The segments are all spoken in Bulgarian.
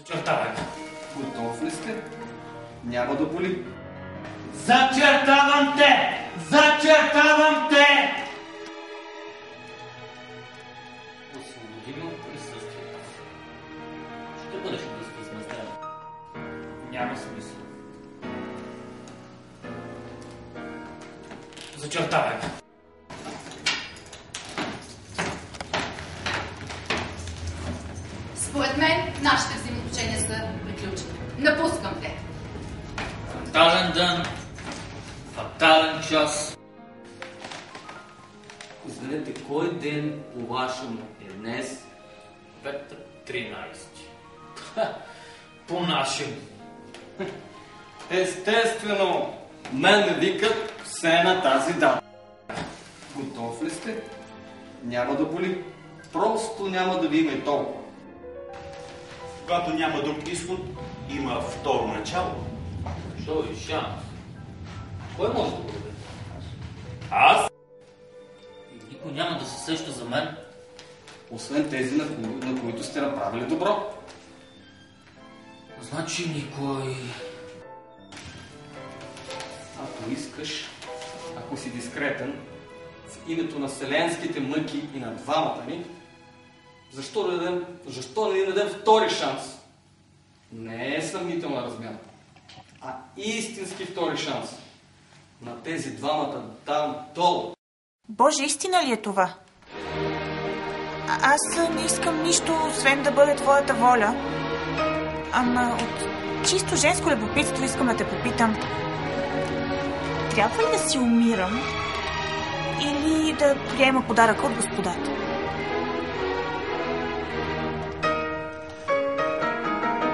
Зачертавай. Готов ли сте? Няма да боли. Зачертавам те! Зачертавам те! Освободи ме от присъствието си. Ще бъдеш възмезден. Няма смисъл. Зачертавай. Според мен, нашите взаимоотношения са приключени. Напускам те. Фатален ден. Фатален час. Извинете, кой ден по-вашему е днес? Петък 13. По-нашем. Естествено, мен ме викат все на тази дата. Готов ли сте? Няма да боли. Просто няма да ви има и толкова. Когато няма друг изход, има второ начало. Шо и шанс. Кой може да го даде? Аз? И никой няма да се сеща за мен. Освен тези, на които сте направили добро. Значи никой... Ако искаш, ако си дискретен, в името на вселенските мъки и на двамата ни, защо не ни дадем втори шанс? Не е съмнителна размяна, а истински втори шанс на тези двамата там долу. Боже, истина ли е това? Аз не искам нищо, освен да бъде твоята воля. Ама от чисто женско любопитство искам да те попитам. Трябва ли да си умирам или да приема подаръка от господата?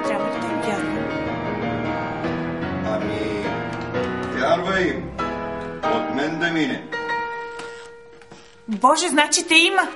Трябва ли да им вярвам? Ами, вярвай им. От мен да мине. Боже, значи те има!